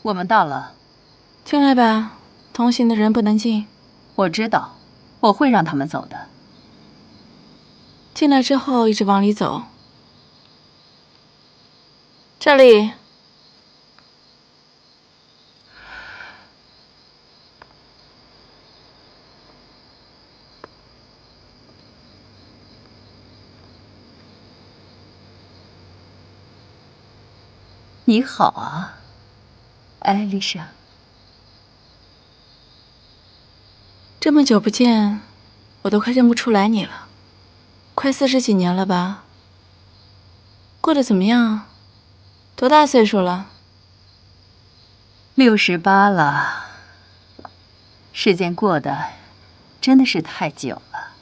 我们到了。进来吧，同行的人不能进。我知道，我会让他们走的。进来之后一直往里走。这里。你好啊，艾丽莎。这么久不见，我都快认不出来你了。快40几年了吧？过得怎么样？多大岁数了？68了。时间过得真的是太久了。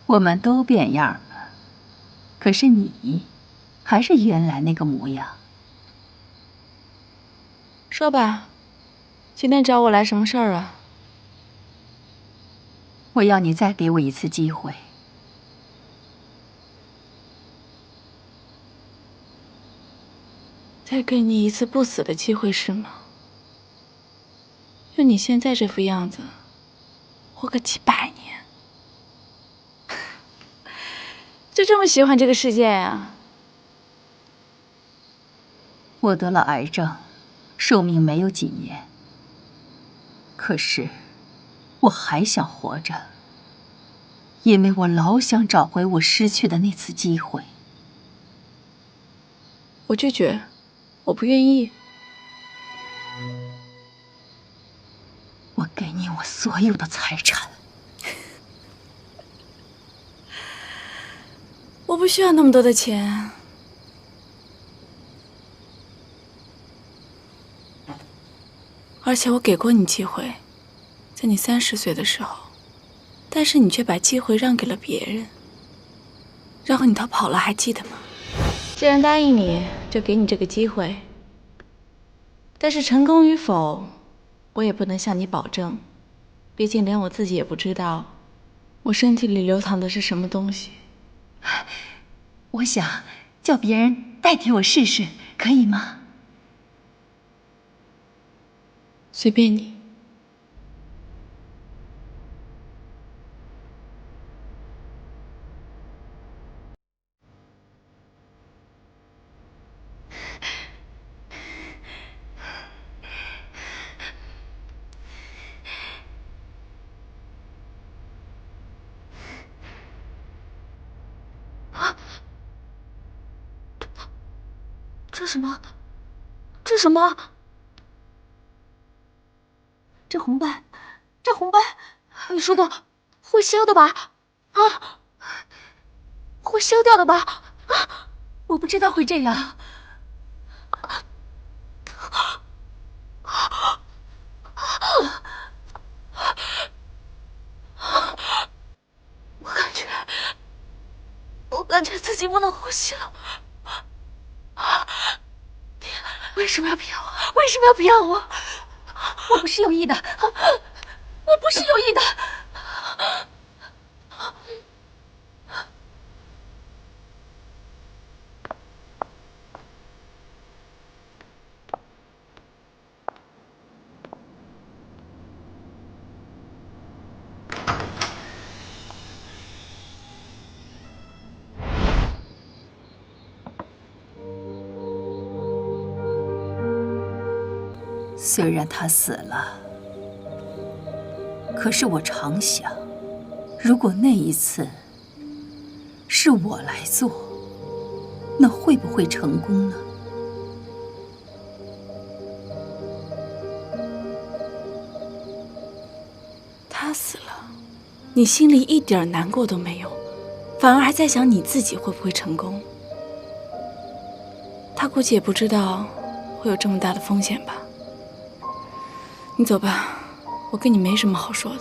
我们都变样了，可是你还是原来那个模样。说吧，今天找我来什么事儿啊？我要你再给我一次机会。再给你一次不死的机会是吗？就你现在这副样子，活个几百年，就这么喜欢这个世界呀？我得了癌症，寿命没有几年。可是，我还想活着，因为我老想找回我失去的那次机会。我拒绝，我不愿意。我给你我所有的财产。我不需要那么多的钱。而且我给过你机会，在你30岁的时候，但是你却把机会让给了别人，然后你逃跑了，还记得吗？既然答应你，就给你这个机会。但是成功与否，我也不能向你保证，毕竟连我自己也不知道，我身体里流淌的是什么东西。我想叫别人代替我试试，可以吗？随便你。这什么？这什么？这红斑，这红斑，你说过会消的吧？啊，会消掉的吧？啊，我不知道会这样。我感觉自己不能呼吸了。你为什么要骗我？为什么要骗我？我不是有意的，我不是有意的。虽然他死了，可是我常想，如果那一次是我来做，那会不会成功呢？他死了，你心里一点难过都没有，反而还在想你自己会不会成功。他估计也不知道会有这么大的风险吧。你走吧，我跟你没什么好说的。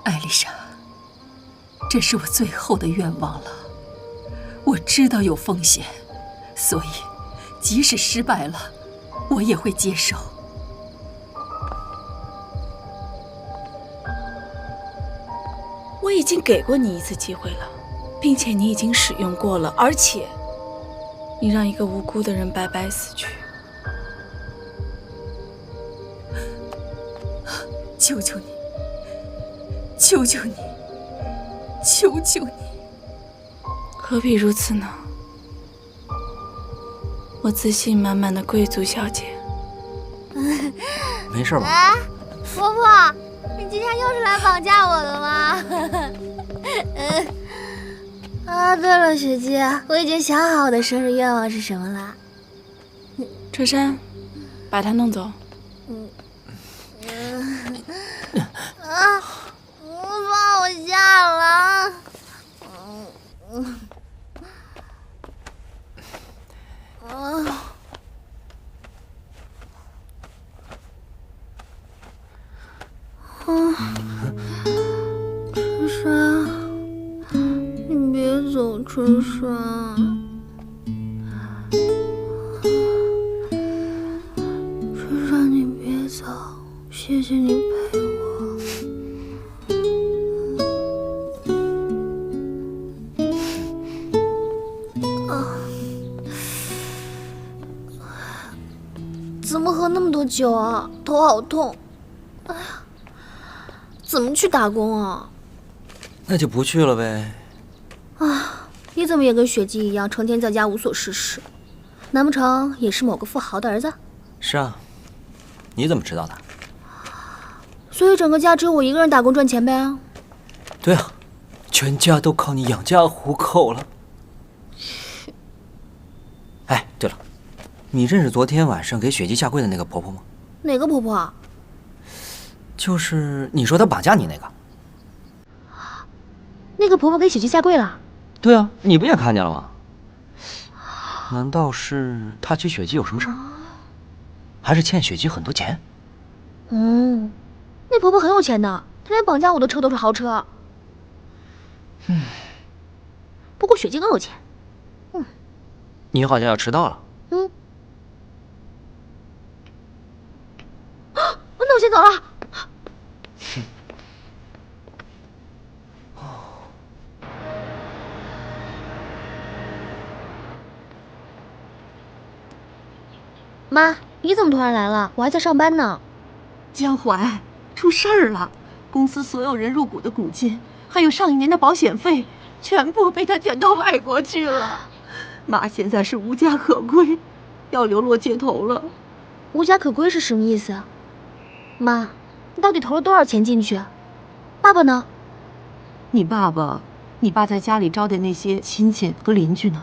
艾丽莎，这是我最后的愿望了。我知道有风险，所以即使失败了，我也会接受。已经给过你一次机会了，并且你已经使用过了，而且你让一个无辜的人白白死去。求求你，求求你，求求你！何必如此呢？我自信满满的贵族小姐。没事吧？啊，婆婆，你今天又是来绑架我的吗？啊，对了，雪姬，我已经想好我的生日愿望是什么了。车山，把他弄走。啊，放我下了。春山，你别走，春山。春山，你别走，谢谢你陪我。怎么喝那么多酒啊？头好痛！哎呀，怎么去打工啊？那就不去了呗。啊，你怎么也跟雪姬一样，成天在家无所事事？难不成也是某个富豪的儿子？是啊，你怎么知道的？所以整个家只有我一个人打工赚钱呗？对啊，全家都靠你养家糊口了。哎，对了，你认识昨天晚上给雪姬下跪的那个婆婆吗？哪个婆婆啊？就是你说她绑架你那个。那个婆婆给雪姬下跪了？对啊，你不也看见了吗？难道是她娶雪姬有什么事儿？还是欠雪姬很多钱？那婆婆很有钱的，她连绑架我的车都是豪车。不过雪姬更有钱。你好像要迟到了。那我先走了。妈，你怎么突然来了？我还在上班呢。江淮，出事儿了！公司所有人入股的股金，还有上一年的保险费，全部被他卷到外国去了。妈现在是无家可归，要流落街头了。无家可归是什么意思？妈，你到底投了多少钱进去？爸爸呢？你爸在家里招待那些亲戚和邻居呢。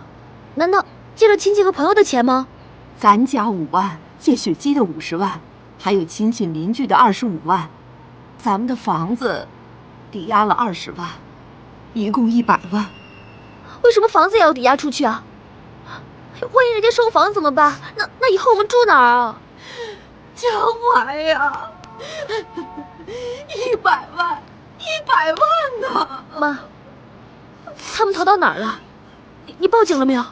难道借了亲戚和朋友的钱吗？咱家5万，借雪姬的50万，还有亲戚邻居的25万，咱们的房子抵押了20万，一共100万。为什么房子也要抵押出去啊？万一人家收房怎么办？那以后我们住哪儿啊？江淮呀，100万呢！妈，他们逃到哪儿了？你报警了没有？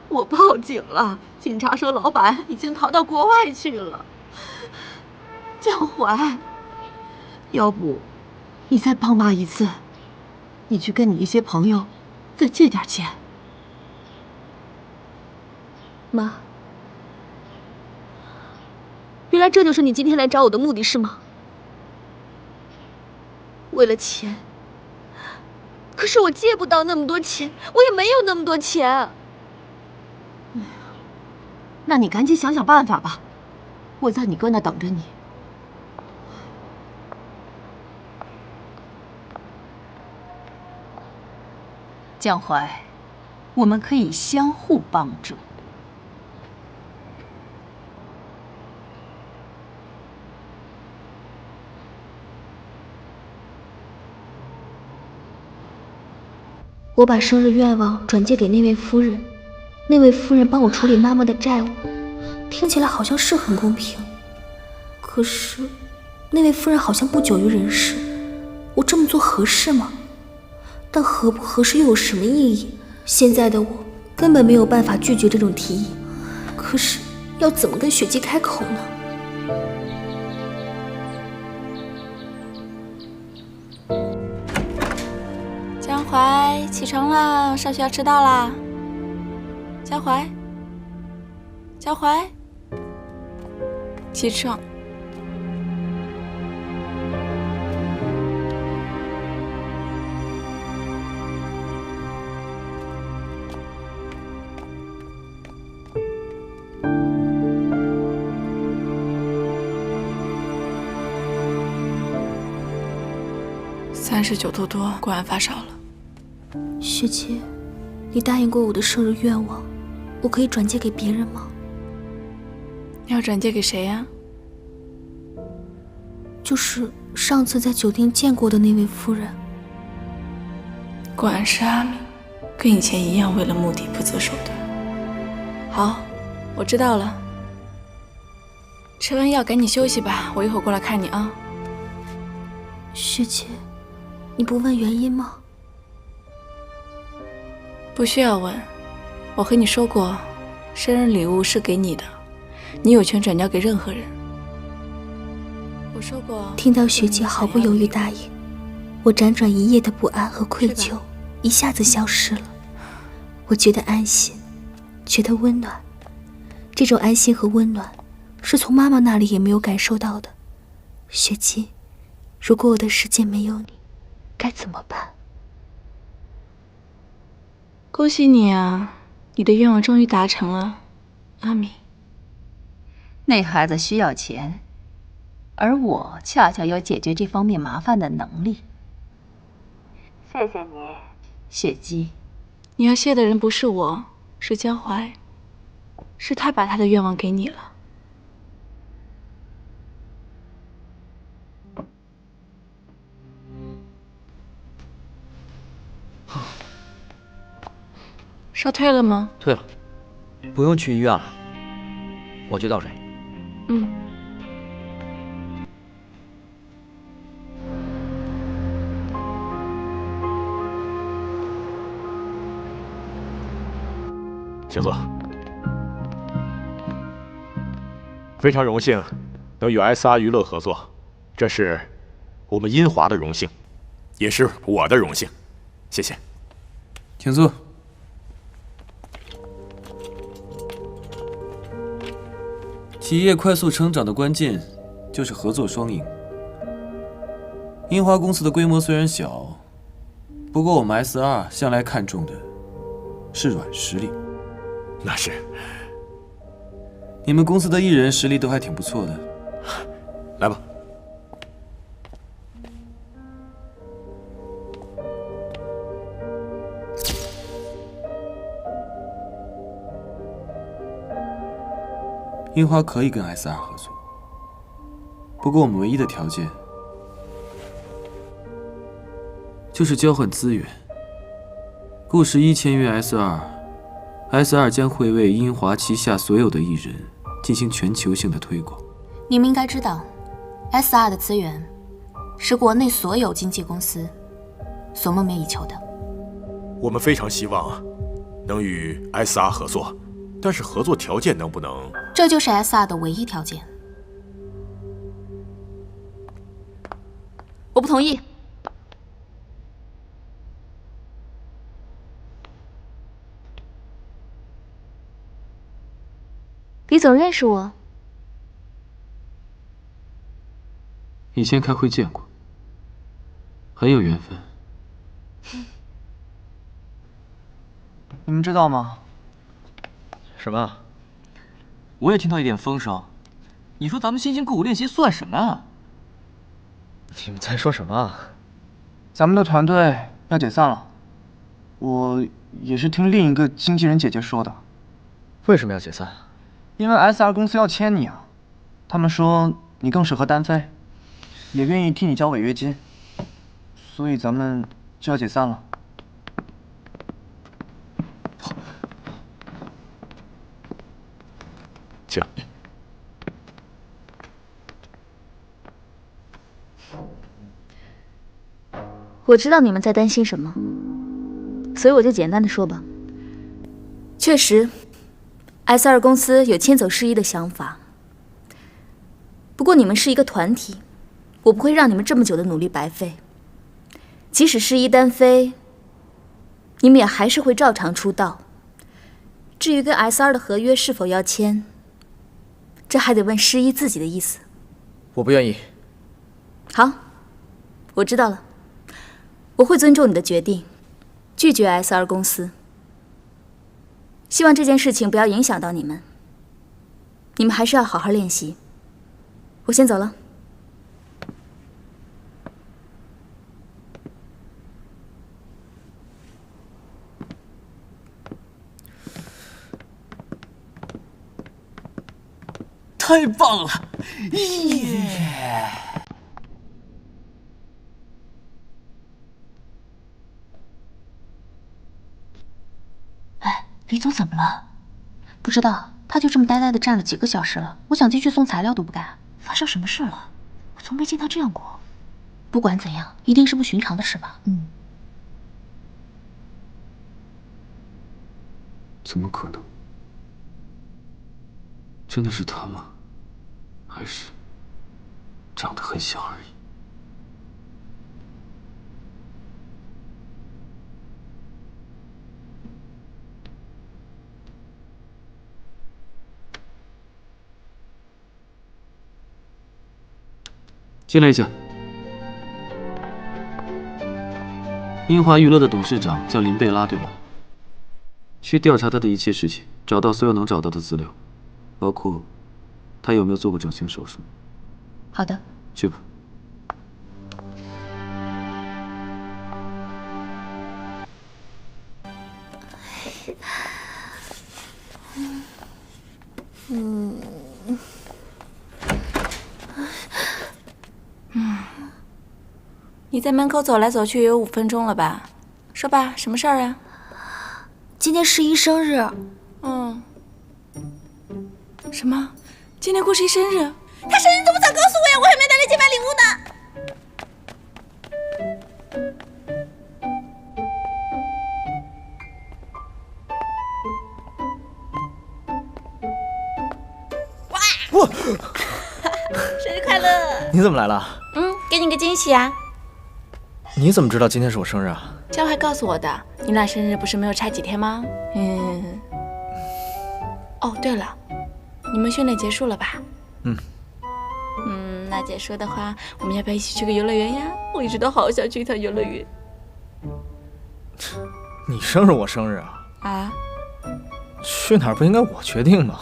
我报警了，警察说老板已经逃到国外去了。江淮，要不你再帮妈一次，你去跟你一些朋友再借点钱。妈，原来这就是你今天来找我的目的是吗？为了钱。可是我借不到那么多钱，我也没有那么多钱。那你赶紧想想办法吧，我在你哥那等着你。江淮，我们可以相互帮助。我把生日愿望转借给那位夫人，那位夫人帮我处理妈妈的债务，听起来好像是很公平。可是，那位夫人好像不久于人世，我这么做合适吗？但合不合适又有什么意义？现在的我根本没有办法拒绝这种提议，可是要怎么跟雪姬开口呢？怀，起床了，上学要迟到啦。江淮，江淮，起床。39度多，果然发烧了。学姐，你答应过我的生日愿望，我可以转借给别人吗？你要转借给谁呀？就是上次在酒店见过的那位夫人。果然是阿敏，跟以前一样，为了目的不择手段。好，我知道了。吃完药赶紧休息吧，我一会儿过来看你啊。学姐，你不问原因吗？不需要问，我和你说过，生日礼物是给你的，你有权转交给任何人。我说过。听到学姐毫不犹豫答应，我辗转一夜的不安和愧疚一下子消失了。我觉得安心，觉得温暖。这种安心和温暖，是从妈妈那里也没有感受到的。学姐，如果我的世界没有你，该怎么办？恭喜你啊，你的愿望终于达成了，阿敏。那孩子需要钱，而我恰巧有解决这方面麻烦的能力。谢谢你，雪姬。你要谢的人不是我，是江淮，是他把他的愿望给你了。烧退了吗？退了，不用去医院了，我去倒水。嗯。请坐。非常荣幸能与 SR 娱乐合作，这是我们音华的荣幸，也是我的荣幸。谢谢。请坐。企业快速成长的关键就是合作双赢。樱花公司的规模虽然小，不过我们 SR 向来看重的是软实力。那是。你们公司的艺人实力都还挺不错的。来吧。樱花可以跟 SR 合作，不过我们唯一的条件就是交换资源。顾11签约 SR 将会为樱华旗下所有的艺人进行全球性的推广。你们应该知道 ，SR 的资源是国内所有经纪公司所梦寐以求的。我们非常希望能与 SR 合作，但是合作条件能不能？这就是 SR 的唯一条件。我不同意。李总认识我？以前开会见过，很有缘分。你们知道吗？什么？我也听到一点风声，你说咱们辛辛苦苦练习算什么啊？你们在说什么啊？咱们的团队要解散了，我也是听另一个经纪人姐姐说的。为什么要解散？因为 SR 公司要签你啊，他们说你更适合单飞，也愿意替你交违约金，所以咱们就要解散了。请。我知道你们在担心什么，所以我就简单的说吧。确实 ，SR 公司有迁走世一的想法。不过你们是一个团体，我不会让你们这么久的努力白费。即使世一单飞，你们也还是会照常出道。至于跟 SR 的合约是否要签，这还得问诗一自己的意思。我不愿意。好，我知道了，我会尊重你的决定，拒绝 SR 公司。希望这件事情不要影响到你们。你们还是要好好练习。我先走了。太棒了！耶！哎，李总怎么了？不知道，他就这么呆呆的站了几个小时了。我想进去送材料都不敢。发生什么事了？我从没见他这样过。不管怎样，一定是不寻常的事吧？怎么可能？真的是他吗？还是长得很像而已？进来一下。英华娱乐的董事长叫林贝拉，对吧？去调查他的一切事情，找到所有能找到的资料，包括他有没有做过整形手术。好的。去吧。你在门口走来走去也有5分钟了吧？说吧，什么事儿啊？今天诗一生日。什么？今天过诗一生日？他生日怎么早告诉我呀？我还没来得及买礼物呢。哇！生日快乐！你怎么来了？给你个惊喜啊！你怎么知道今天是我生日啊？佳慧告诉我的。你俩生日不是没有差几天吗？哦，对了，你们训练结束了吧？那结束的话，我们要不要一起去个游乐园呀？我一直都好想去一趟游乐园。你生日我生日啊？啊？去哪儿不应该我决定吗？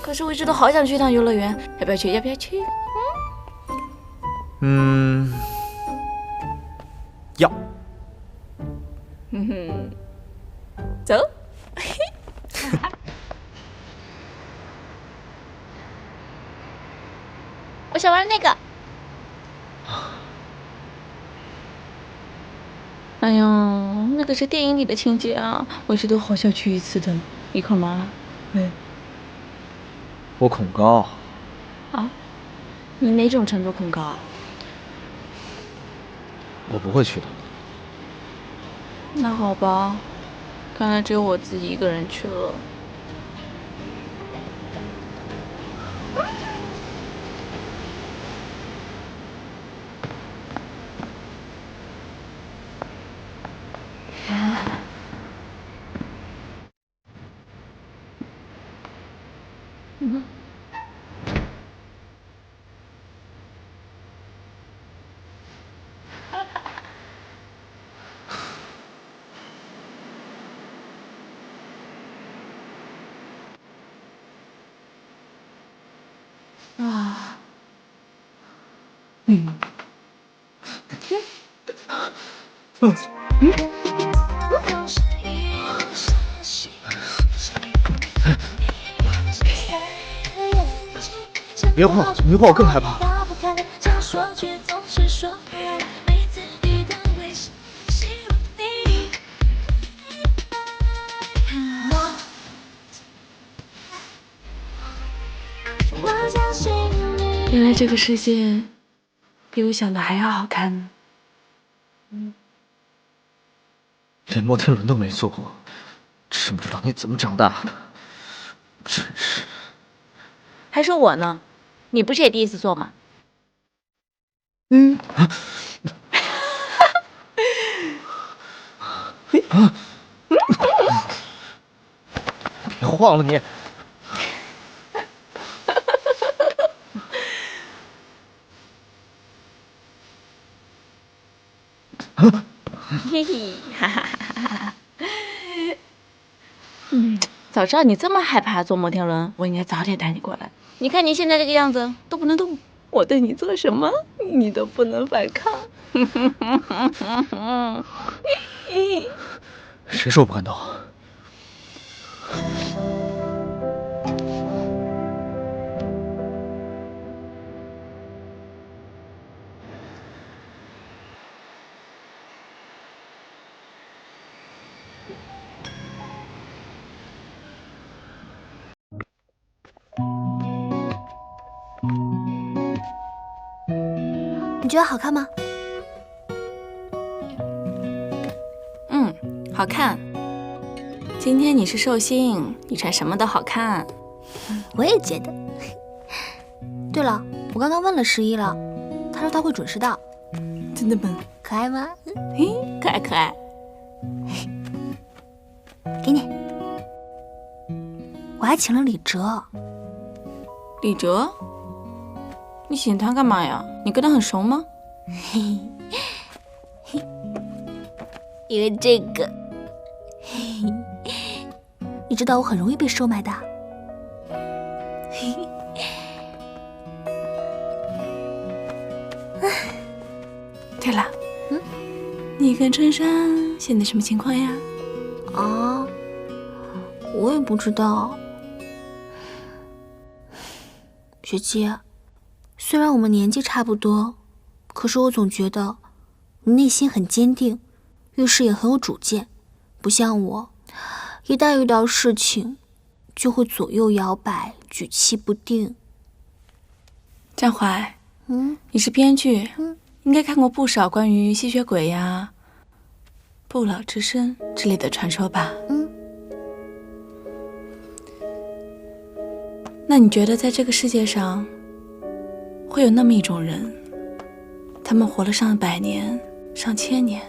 可是我一直都好想去一趟游乐园，要不要去？要不要去？要。走。我想玩那个。哎呀，那个是电影里的情节啊，我一直都好想去一次的。你恐吗？我恐高。啊？你哪种程度恐高啊？我不会去的。那好吧，看来只有我自己一个人去了。别晃，你晃我更害怕。原来这个世界比我想的还要好看呢。连摩天轮都没坐过，真不知道你怎么长大的，真是。还说我呢，你不是也第一次坐吗？别晃了你！嘿嘿，哈哈哈哈！早知道你这么害怕坐摩天轮，我应该早点带你过来。你看你现在这个样子，都不能动，我对你做什么，你都不能反抗。谁说我不敢动？你觉得好看吗？好看。今天你是寿星，你穿什么都好看。我也觉得。对了，我刚刚问了11了，他说他会准时到。真的吗？可爱吗？嘿，可爱可爱。给你，我还请了李哲。李哲？你请他干嘛呀？你跟他很熟吗？嘿嘿，因为这个，嘿嘿，你知道我很容易被收买的。嘿嘿，对了，你跟春山现在什么情况呀？啊，我也不知道。学姐，虽然我们年纪差不多，可是我总觉得你内心很坚定，遇事也很有主见，不像我，一旦遇到事情就会左右摇摆，举棋不定。江淮，你是编剧，应该看过不少关于吸血鬼呀、不老之身之类的传说吧？那你觉得在这个世界上，会有那么一种人，他们活了上百年、上千年，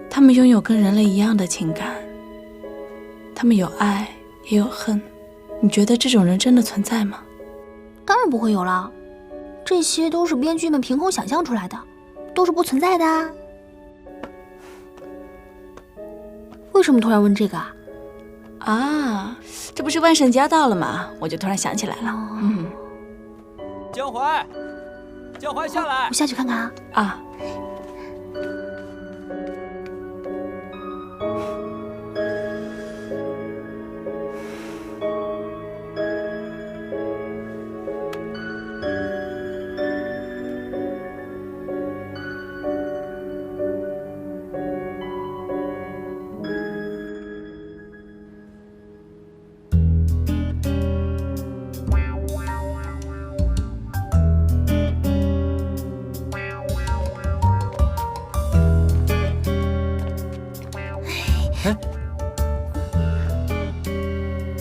他们拥有跟人类一样的情感，他们有爱也有恨，你觉得这种人真的存在吗？当然不会有了，这些都是编剧们凭空想象出来的，都是不存在的啊。为什么突然问这个啊？啊，这不是万圣节要到了吗？我就突然想起来了。江淮，江淮下来！我下去看看啊。啊。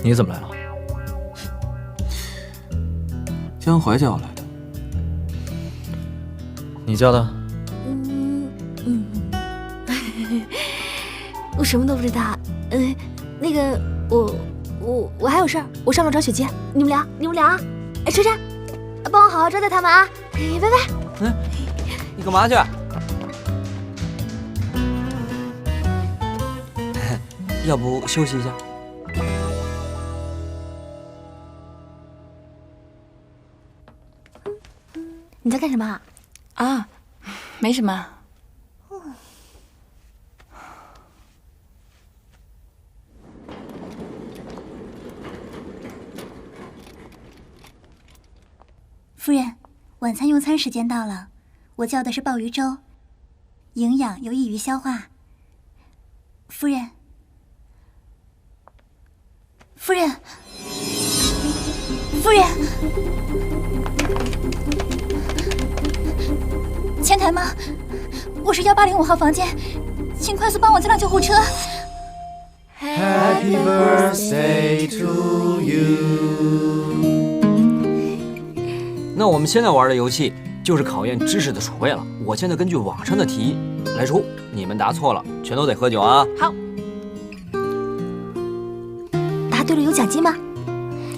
你怎么来了？江淮叫我来的。你叫的？我什么都不知道。那个我还有事儿，我上楼找雪姐，你们聊啊。哎，春山，帮我好好招待他们啊。拜拜。你干嘛去？要不休息一下？你在干什么？啊，没什么。夫人，晚餐用餐时间到了，我叫的是鲍鱼粥，营养有益于消化。夫人，夫人，夫人，前台吗？我是1805号房间，请快速帮我叫辆救护车。Happy birthday to you。那我们现在玩的游戏就是考验知识的储备了。我现在根据网上的题来出，你们答错了，全都得喝酒啊！好。答对了有奖金吗？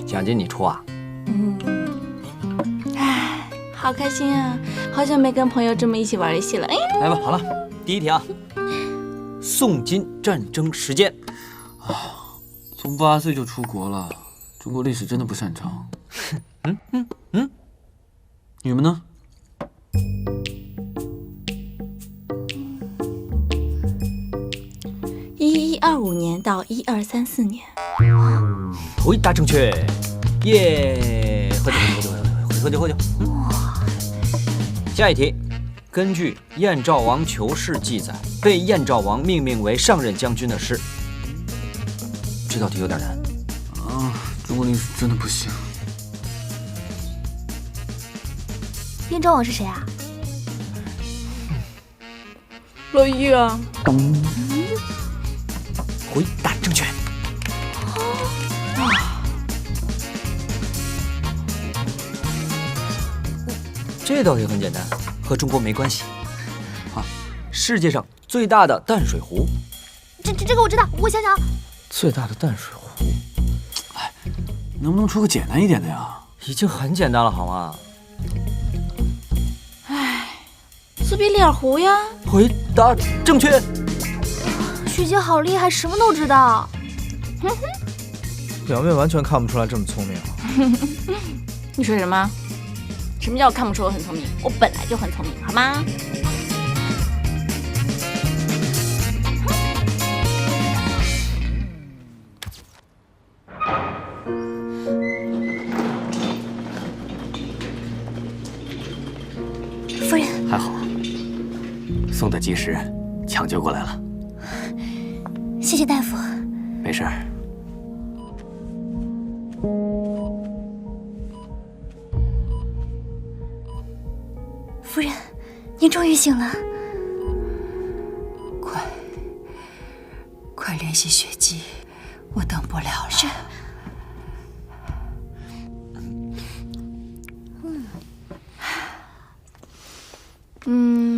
奖金你出啊？唉，好开心啊！好久没跟朋友这么一起玩游戏了。哎，来吧，好了，第一题啊，宋金战争时间。从8岁就出国了，中国历史真的不擅长。你们呢？1125年到1234年。回答正确，耶！喝酒。下一题，根据《燕赵王求是》记载，被燕赵王命名为上任将军的是，这道题有点难。中国历史真的不行。燕赵王是谁啊？乐玉啊。回答正确。这道题很简单，和中国没关系。世界上最大的淡水湖。这个我知道，我想想。最大的淡水湖。哎，能不能出个简单一点的呀？已经很简单了，好吗？苏比里尔湖呀。回答正确。许姐好厉害，什么都知道。表面完全看不出来这么聪明。你说什么？什么叫看不出我很聪明？我本来就很聪明，好吗？夫人，还好，送的及时，抢救过来了。谢谢大夫。没事儿。夫人，您终于醒了。快联系血迹，我等不了了。是。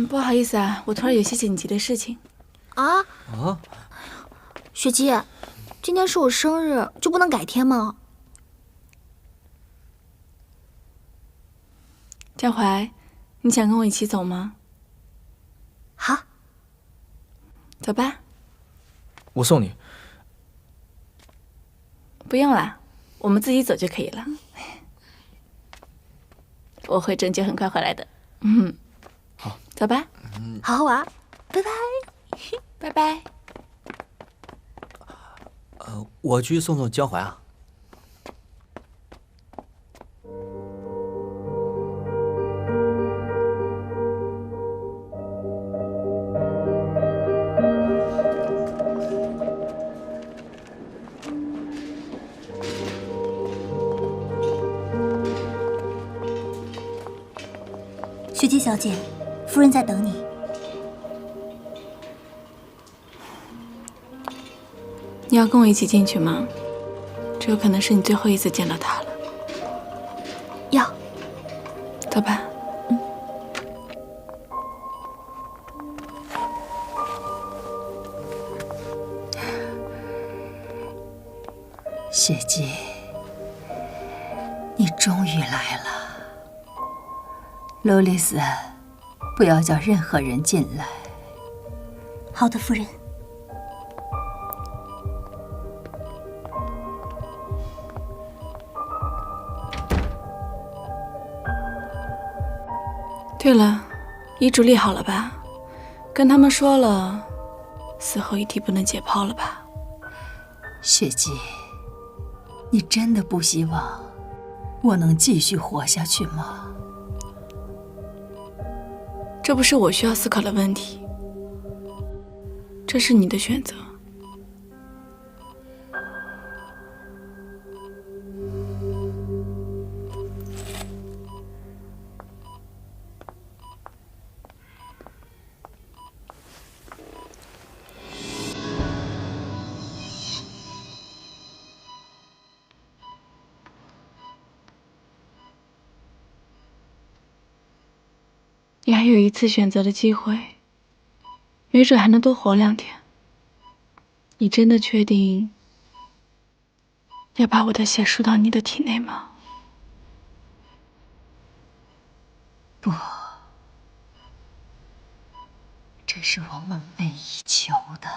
不好意思啊，我突然有些紧急的事情。啊？雪姬，今天是我生日，就不能改天吗？江淮，你想跟我一起走吗？好，走吧。我送你。不用了，我们自己走就可以了。我会拯救很快回来的。好，走吧。好好玩，拜拜。拜拜。我去送江淮啊。雪姬小姐，夫人在等你。你要跟我一起进去吗？这有可能是你最后一次见到他了。要。走吧。血姬，你终于来了。罗丽斯，不要叫任何人进来。好的，夫人。对了，遗嘱立好了吧？跟他们说了，死后遗体不能解剖了吧？血姬，你真的不希望我能继续活下去吗？这不是我需要思考的问题，这是你的选择。你还有一次选择的机会，没准还能多活2天。你真的确定要把我的血输到你的体内吗？不，这是我梦寐以求的。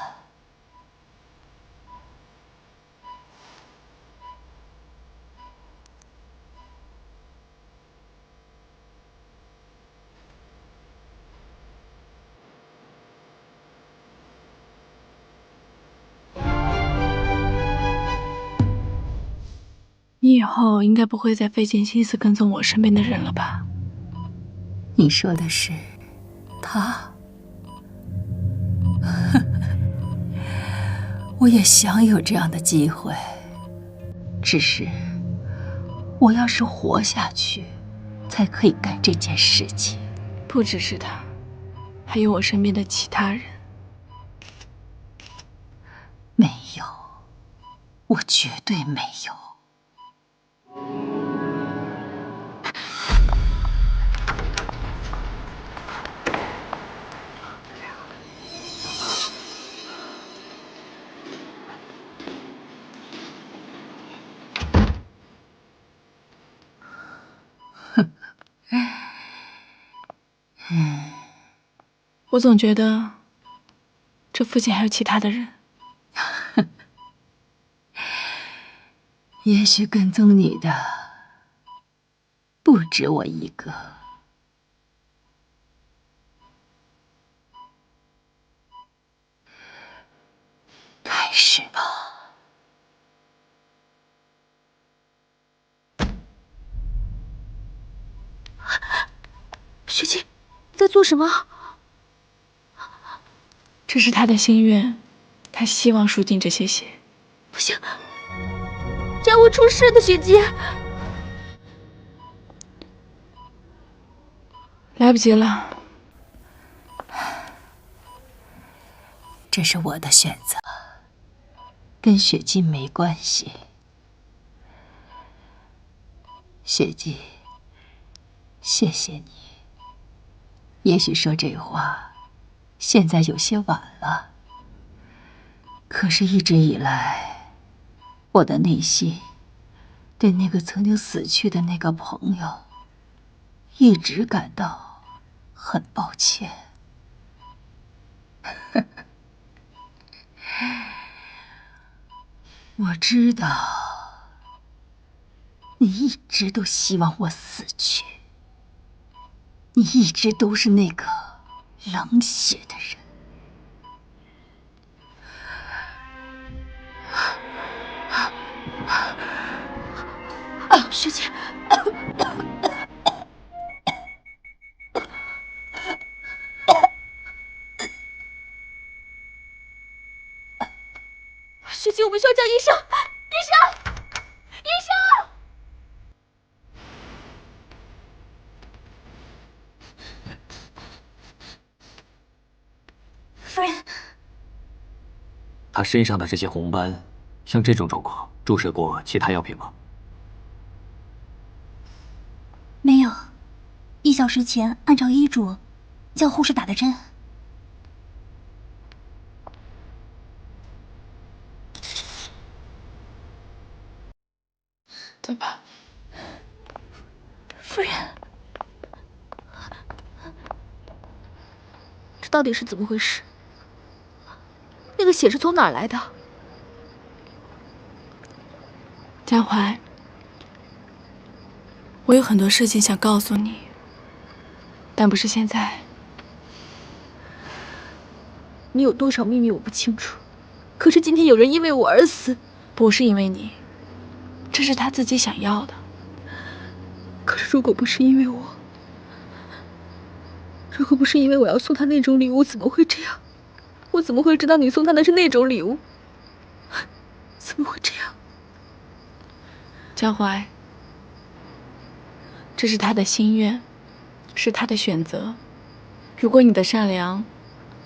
你以后应该不会再费尽心思跟踪我身边的人了吧？你说的是他？我也想有这样的机会，只是我要是活下去，才可以干这件事情。不只是他，还有我身边的其他人。没有，我绝对没有。我总觉得这附近还有其他的人。也许跟踪你的不止我一个。开始吧。雪姬，在做什么？这是他的心愿，他希望输进这些血。不行，这样会出事的，雪姬。来不及了。这是我的选择，跟雪姬没关系。雪姬，谢谢你。也许说这话，现在有些晚了。可是，一直以来，我的内心对那个曾经死去的那个朋友，一直感到很抱歉。我知道，你一直都希望我死去，你一直都是那个冷血的人。雪姬，雪姬，我们需要叫医生！医生！医生！夫人，他身上的这些红斑，像这种状况，注射过其他药品吗？没有，1小时前按照医嘱叫护士打的针。走吧。夫人，这到底是怎么回事？那个血是从哪儿来的？江淮，我有很多事情想告诉你，但不是现在。你有多少秘密我不清楚，可是今天有人因为我而死，不是因为你，这是他自己想要的。可是如果不是因为我，如果不是因为我要送他那种礼物，怎么会这样？我怎么会知道你送他的是那种礼物？怎么会这样？江淮，这是他的心愿，是他的选择。如果你的善良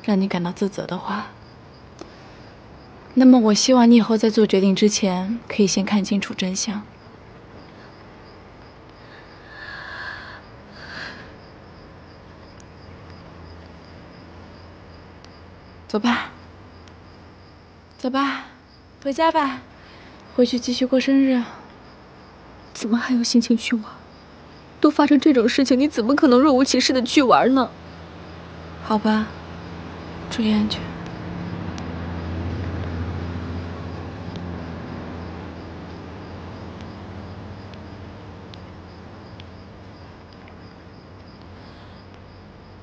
让你感到自责的话，那么我希望你以后在做决定之前，可以先看清楚真相。走吧，走吧，回家吧，回去继续过生日。怎么还有心情去玩？都发生这种事情，你怎么可能若无其事的去玩呢？好吧，注意安全。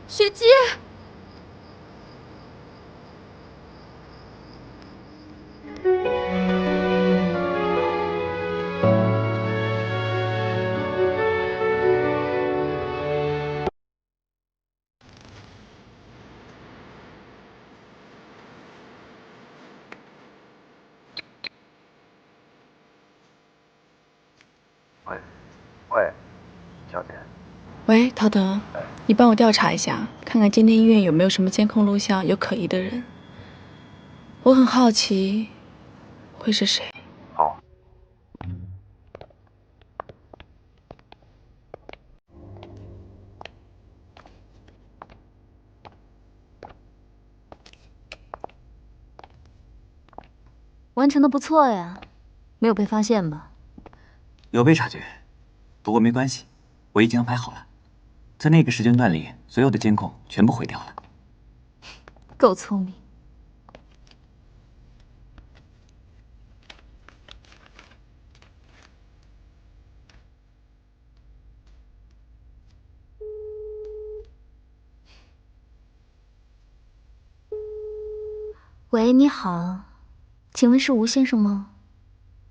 雪姬。喂，小姐。喂，陶德，你帮我调查一下，看看今天医院有没有什么监控录像有可疑的人。我很好奇，会是谁？好。完成的不错呀，没有被发现吧？有被察觉，不过没关系，我已经安排好了，在那个时间段里，所有的监控全部毁掉了。够聪明。喂，你好，请问是吴先生吗？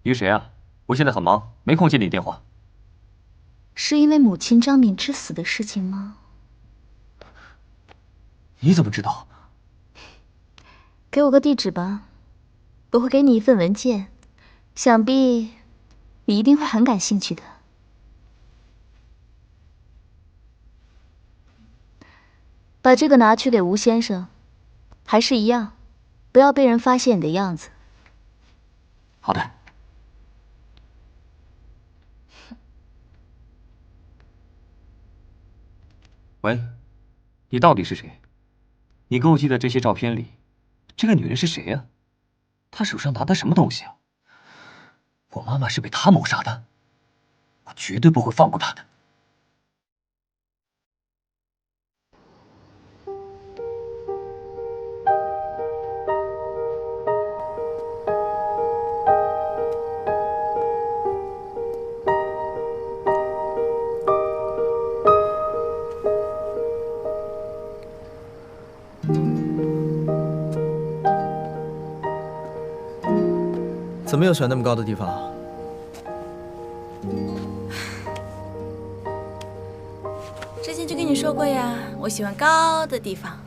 你是谁啊？我现在很忙，没空接你电话。是因为母亲张敏之死的事情吗？你怎么知道？给我个地址吧，我会给你一份文件，想必你一定会很感兴趣的。把这个拿去给吴先生，还是一样，不要被人发现你的样子。好的。喂，你到底是谁？你给我寄的这些照片里，这个女人是谁呀？她手上拿的什么东西啊？我妈妈是被她谋杀的，我绝对不会放过她的。怎么又选那么高的地方？之前就跟你说过呀，我喜欢高的地方。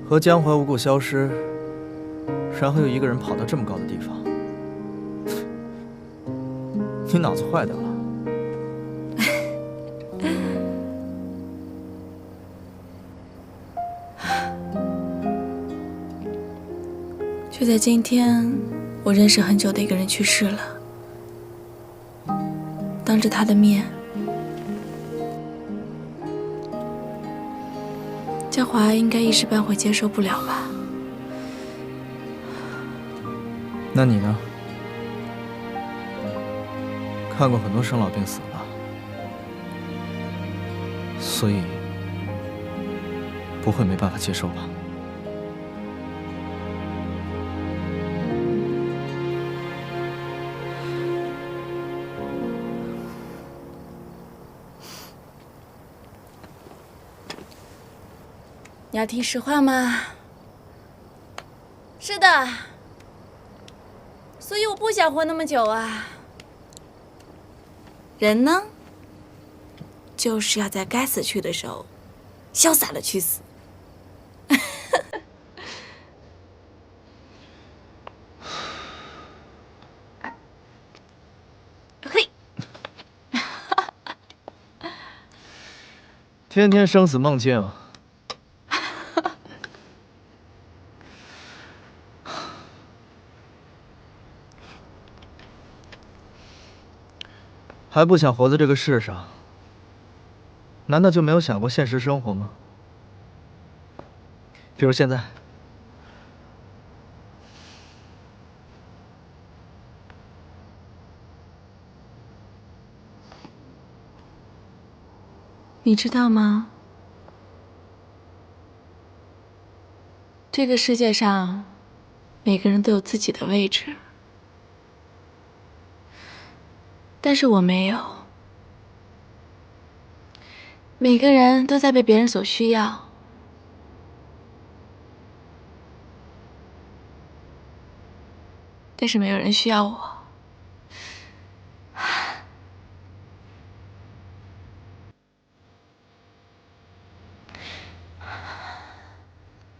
和江淮无故消失，然后又一个人跑到这么高的地方，你脑子坏掉了？就在今天，我认识很久的一个人去世了。当着他的面，江华应该一时半会接受不了吧？那你呢？看过很多生老病死了，所以不会没办法接受吧？你要听实话吗？是的，所以我不想活那么久啊。人呢，就是要在该死去的时候，潇洒的去死。嘿，天天生死梦境。还不想活在这个世上，难道就没有想过现实生活吗？比如现在。你知道吗？这个世界上，每个人都有自己的位置，但是我没有。每个人都在被别人所需要，但是没有人需要我。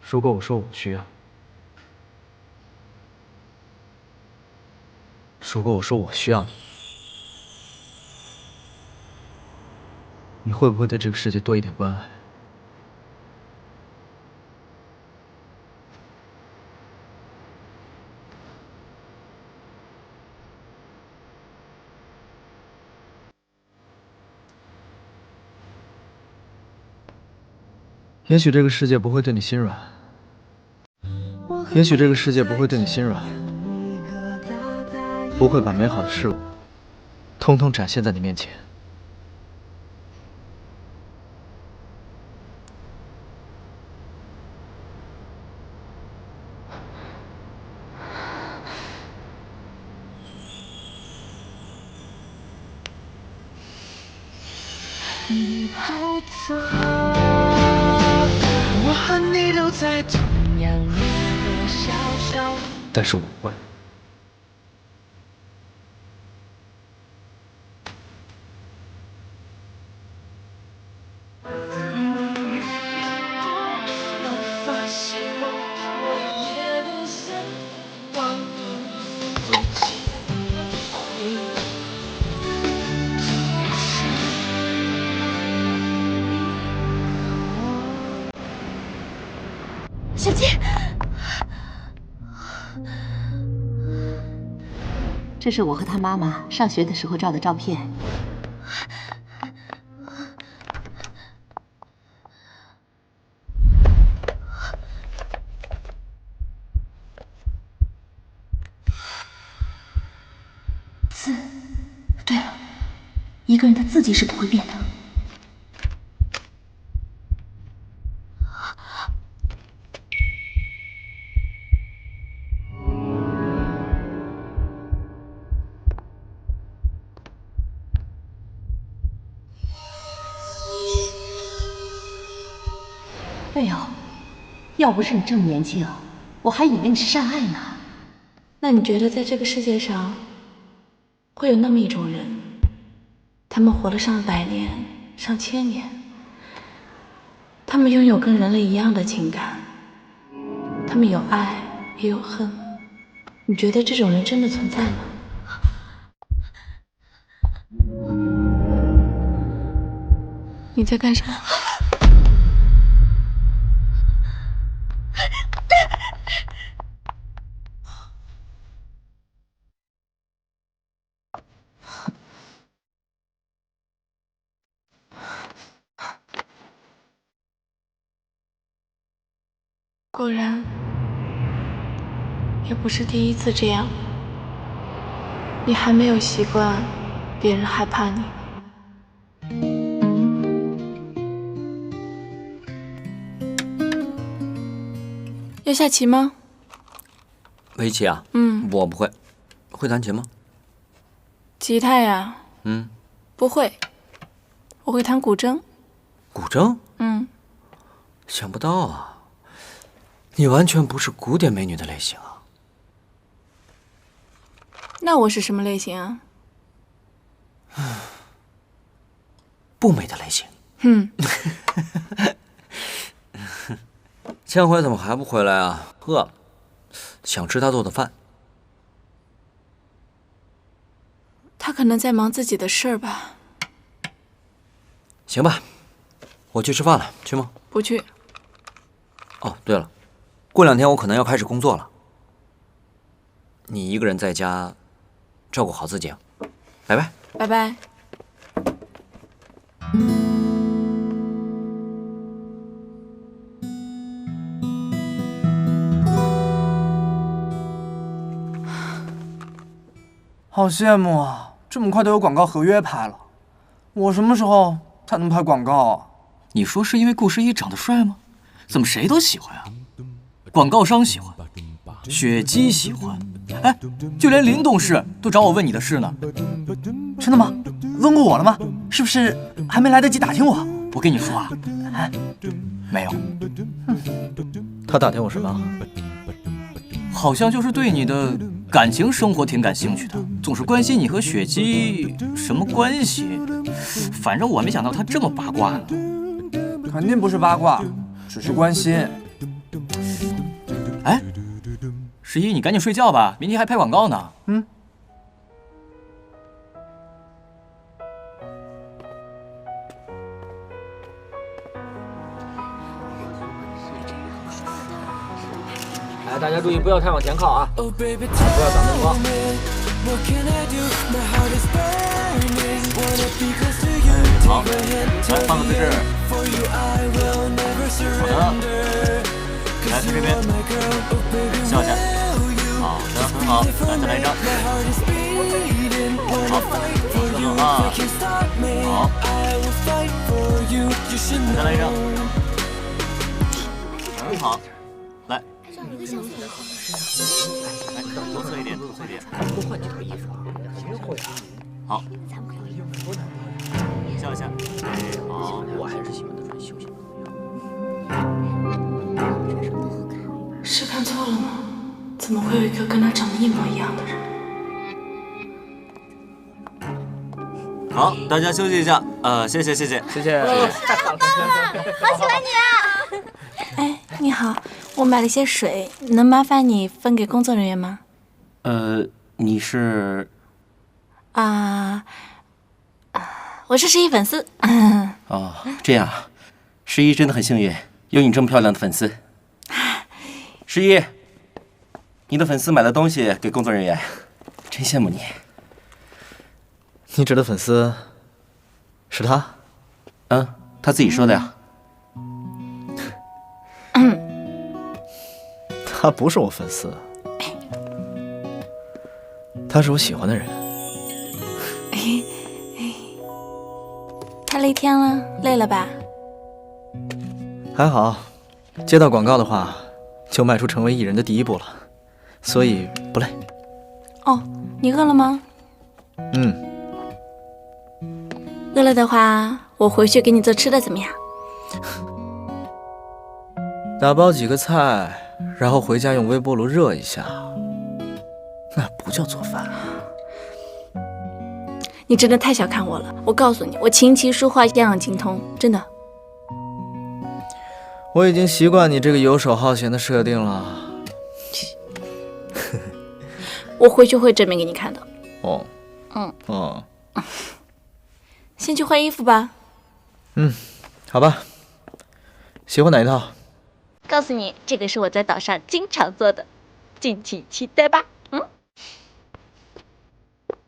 如果我说我需要，如果我说我需要你，你会不会对这个世界多一点关爱？也许这个世界不会对你心软，也许这个世界不会对你心软，不会把美好的事物通通展现在你面前。你不走，我和你都在同样一个小小。但是我会。小七，这是我和他妈妈上学的时候照的照片。字，对了，一个人的字迹是不会变的。哎呦，要不是你这么年轻，我还以为你是善爱呢。那你觉得在这个世界上，会有那么一种人，他们活了上百年、上千年，他们拥有跟人类一样的情感，他们有爱也有恨，你觉得这种人真的存在吗？你在干什么？果然，也不是第一次这样。你还没有习惯别人害怕你。要下棋吗？围棋啊？我不会。会弹琴吗？吉他呀？不会。我会弹古筝。古筝？想不到啊，你完全不是古典美女的类型啊。那我是什么类型啊？不美的类型。千怀怎么还不回来啊？饿了，想吃他做的饭。他可能在忙自己的事儿吧。行吧，我去吃饭了，去吗？不去。哦，对了，过2天我可能要开始工作了。你一个人在家，照顾好自己啊。拜拜。拜拜。好羡慕啊！这么快都有广告合约拍了，我什么时候才能拍广告啊？你说是因为顾世一长得帅吗？怎么谁都喜欢啊？广告商喜欢，雪姬喜欢，哎，就连林董事都找我问你的事呢。真的吗？问过我了吗？是不是还没来得及打听我？我跟你说啊，没有。他打听我什么？好像就是对你的感情生活挺感兴趣的，总是关心你和雪姬什么关系。反正我没想到他这么八卦呢。肯定不是八卦，只是关心。哎，十一，你赶紧睡觉吧，明天还拍广告呢。嗯。哎，大家注意，不要太往前靠啊，不要挡灯光。好，来换个姿势。好的，来看这边，笑一下。好的，很好，来再来一张。好，侧坐啊。好，再来一张。很好，来。来，多侧一点，多侧一点。多换几套衣服啊！谁会啊？好，笑一下。好，我还是喜欢他穿休闲服。是看错了吗？怎么会有一个跟他长得一模一样的人？好，大家休息一下。谢谢。好喜欢你啊！哎，你好，我买了些水，能麻烦你分给工作人员吗？你是？我是十一粉丝。哦，这样，十一真的很幸运，有你这么漂亮的粉丝。十一，你的粉丝买了东西给工作人员，真羡慕你。你指的粉丝是他？他自己说的呀。他不是我粉丝，他是我喜欢的人。拍了一天了，累了吧？还好，接到广告的话，就迈出成为艺人的第一步了，所以不累。哦，你饿了吗？饿了的话，我回去给你做吃的，怎么样？打包几个菜，然后回家用微波炉热一下，那不叫做饭。你真的太小看我了！我告诉你，我琴棋书画样样精通，真的。我已经习惯你这个游手好闲的设定了。我回去会证明给你看的。先去换衣服吧。好吧。喜欢哪一套？告诉你，这个是我在岛上经常做的，敬请期待吧。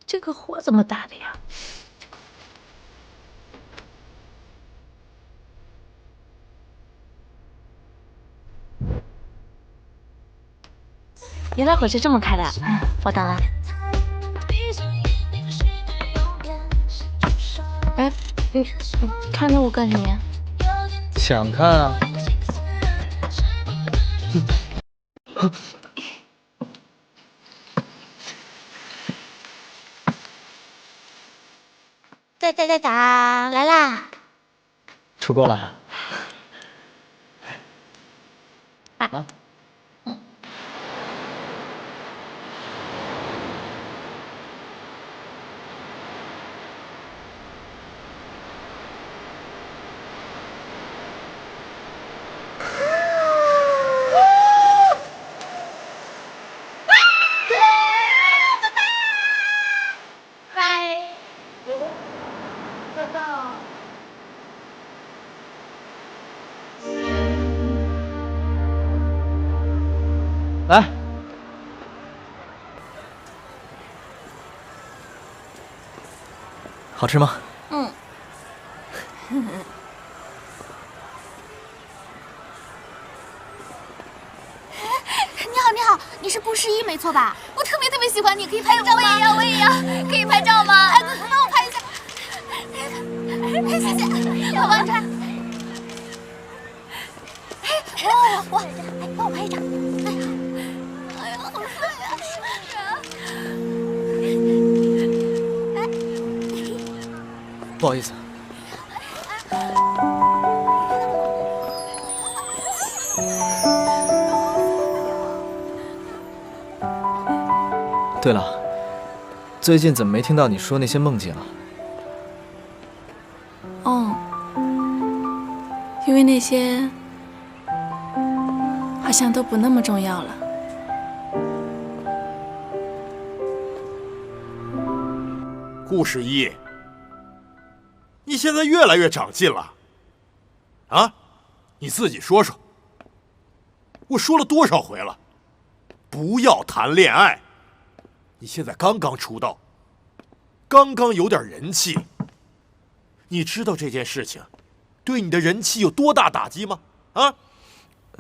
这个火怎么打的呀？原来火是这么开的，我懂了。哎，你看着我干什么呀？想看啊。哒，来啦！出锅了。来，好吃吗？你好，你是顾世一没错吧？我特别别喜欢你，可以拍个照吗？我也要，可以拍照吗？哎，帮我拍一下。谢谢，我帮你拍。帮我拍一张。哎呀，好帅呀！不好意思。对了，最近怎么没听到你说那些梦境啊？哦，因为那些好像都不那么重要了。顾十一，你现在越来越长进了，啊？你自己说说，我说了多少回了，不要谈恋爱。你现在刚刚出道，刚刚有点人气，你知道这件事情对你的人气有多大打击吗？啊？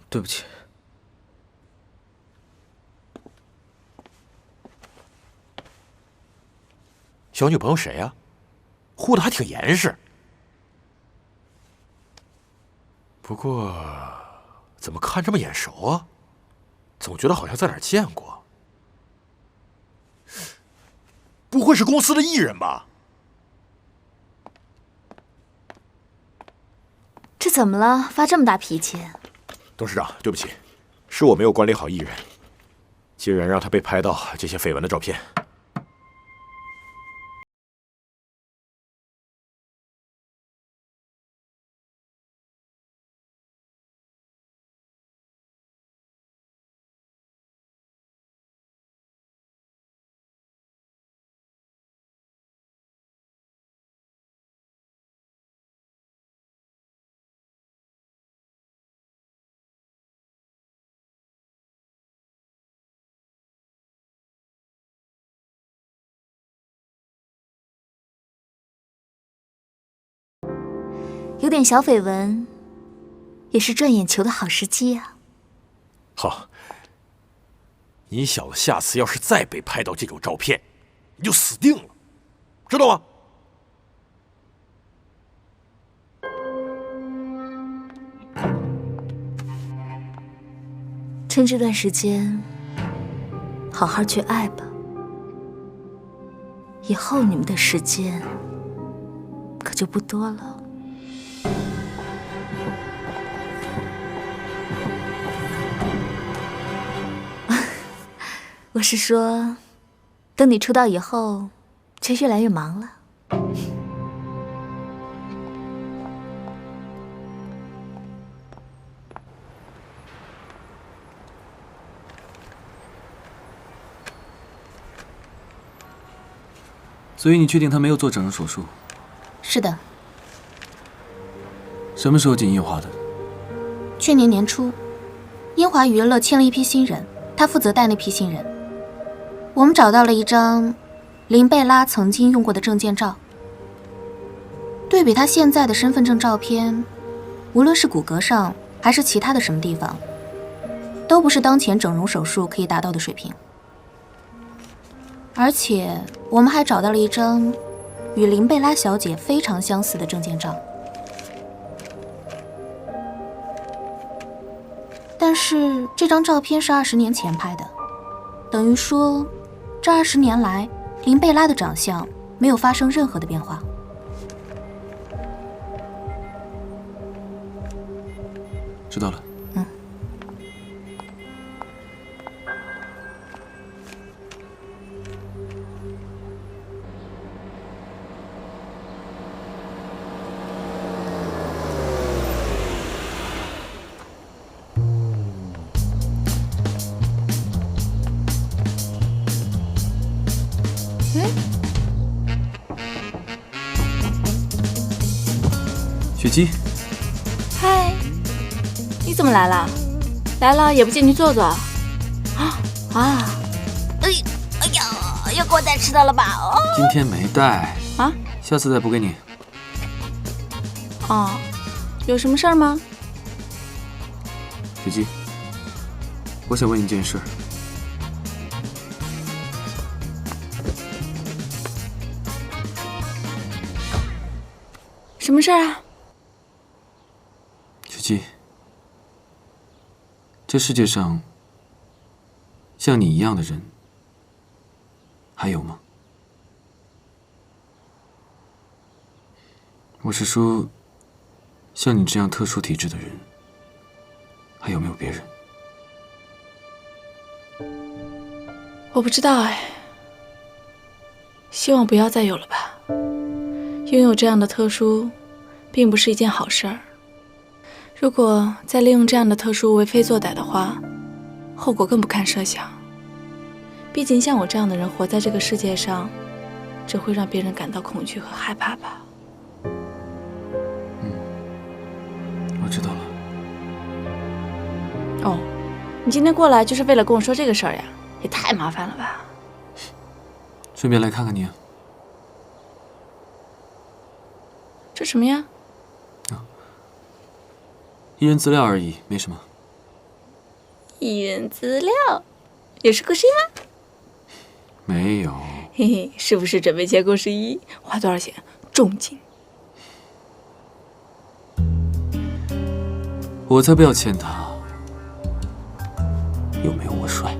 对不起。小女朋友谁呀？护得还挺严实。不过，怎么看这么眼熟啊？总觉得好像在哪儿见过。不会是公司的艺人吧？这怎么了？发这么大脾气？董事长，对不起，是我没有管理好艺人，竟然让他被拍到这些绯闻的照片。有点小绯闻，也是赚眼球的好时机啊。好，你小子下次要是再被拍到这种照片，你就死定了，知道吗？趁这段时间，好好去爱吧。以后你们的时间可就不多了。我是说，等你出道以后，就越来越忙了。所以你确定他没有做整容手术？是的，什么时候进樱华的？去年年初，樱华娱乐签了一批新人，他负责带那批新人。我们找到了一张林贝拉曾经用过的证件照，对比他现在的身份证照片，无论是骨骼上还是其他的什么地方，都不是当前整容手术可以达到的水平。而且我们还找到了一张与林贝拉小姐非常相似的证件照，但是这张照片是20年前拍的，等于说这20年来林贝拉的长相没有发生任何的变化。知道了。雪姬，嗨，你怎么来了？来了也不进去坐坐？啊！哎呀，要给我带吃的了吧？哦，今天没带啊，下次再补给你。哦，有什么事儿吗？雪姬，我想问你件事。什么事儿啊？雪姬，这世界上像你一样的人还有吗？我是说，像你这样特殊体质的人，还有没有别人？我不知道哎，希望不要再有了吧。拥有这样的特殊，并不是一件好事儿。如果再利用这样的特殊为非作歹的话，后果更不堪设想。毕竟像我这样的人活在这个世界上，只会让别人感到恐惧和害怕吧。我知道了。哦，你今天过来就是为了跟我说这个事儿呀？也太麻烦了吧。顺便来看看你啊。这什么呀？艺人资料而已，没什么。艺人资料，也是故事一吗？没有。嘿嘿，是不是准备接故事一？花多少钱？重金。我才不要签他，又没有我帅。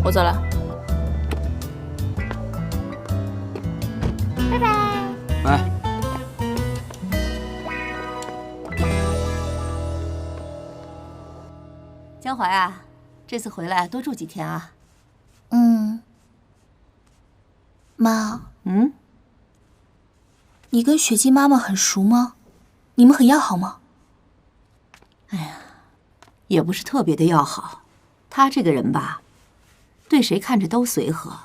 我走了，拜拜。拜。江淮啊，这次回来多住几天啊。妈。你跟雪姬妈妈很熟吗？你们很要好吗？哎呀，也不是特别的要好。她这个人吧，对谁看着都随和，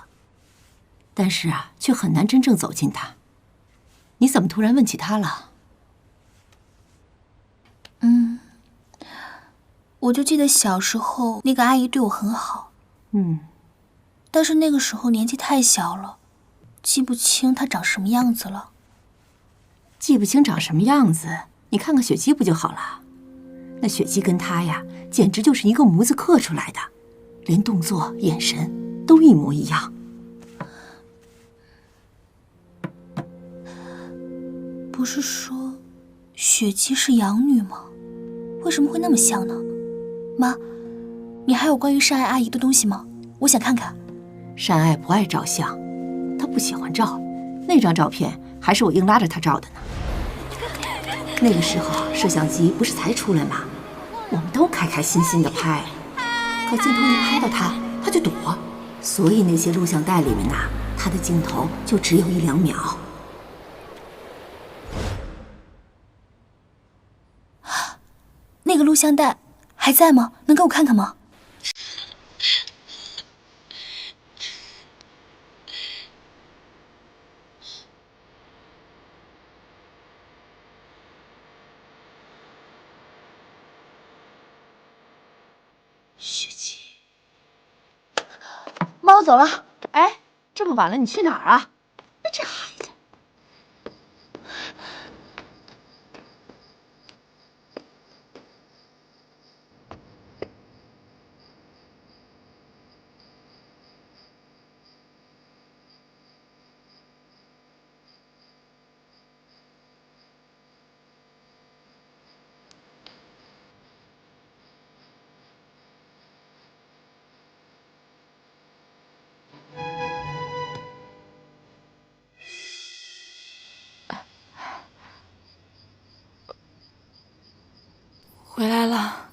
但是啊，却很难真正走近她。你怎么突然问起她了？我就记得小时候那个阿姨对我很好，但是那个时候年纪太小了，记不清她长什么样子了。记不清长什么样子，你看看雪姬不就好了？那雪姬跟她呀，简直就是一个模子刻出来的，连动作、眼神都一模一样。不是说雪姬是养女吗？为什么会那么像呢？妈，你还有关于善爱阿姨的东西吗？我想看看。善爱不爱照相，她不喜欢照。那张照片还是我硬拉着她照的呢。那个时候摄像机不是才出来吗？我们都开开心心的拍，可镜头一拍到她，她就躲，所以那些录像带里面呐，她的镜头就只有1-2秒。那个录像带还在吗？能给我看看吗？雪姬，妈，我走了。哎，这么晚了，你去哪儿啊？这孩子。回来了。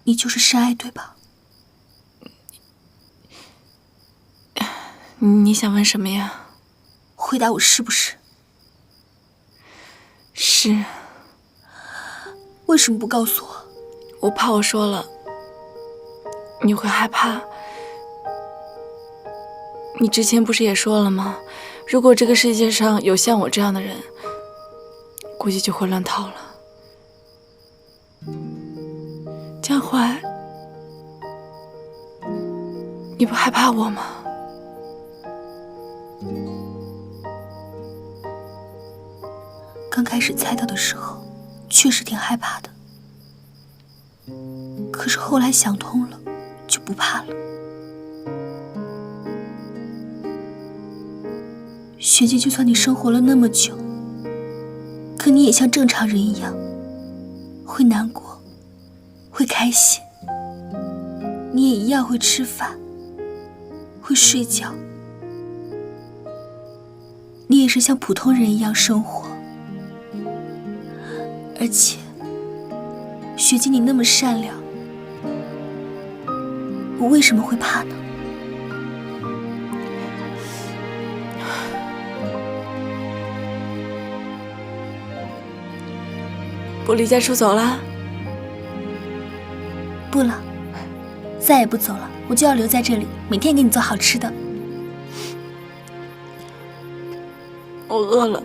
你就是善爱，对吧？你想问什么呀？回答我是不是？是。为什么不告诉我？我怕我说了你会害怕。你之前不是也说了吗？如果这个世界上有像我这样的人，估计就会乱套了。江淮，你不害怕我吗？刚开始猜到的时候，确实挺害怕的。可是后来想通了，就不怕了。学姐，就算你生活了那么久，可你也像正常人一样，会难过，会开心，你也一样会吃饭，会睡觉，你也是像普通人一样生活。而且，学姐你那么善良，我为什么会怕呢？不离家出走了？不了，再也不走了，我就要留在这里，每天给你做好吃的。我饿了，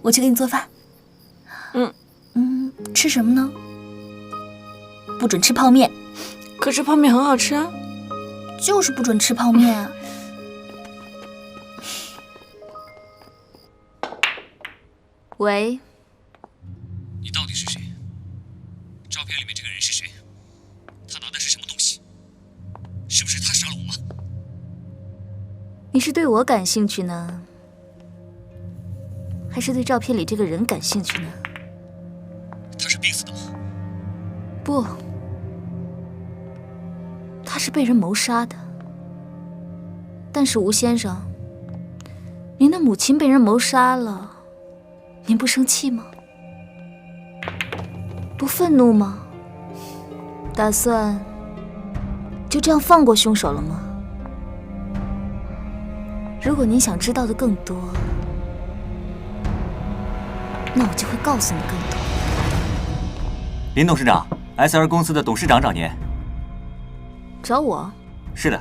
我去给你做饭。吃什么呢？不准吃泡面。可是泡面很好吃啊。就是不准吃泡面啊。喂。你到底是谁？照片里面这个人是谁？他拿的是什么东西？是不是他杀了我妈？你是对我感兴趣呢，还是对照片里这个人感兴趣呢？他是病死的吗？不，他是被人谋杀的。但是吴先生，您的母亲被人谋杀了，您不生气吗？不愤怒吗？打算就这样放过凶手了吗？如果您想知道的更多，那我就会告诉你更多。林董事长，SR 公司的董事长找您。找我？是的。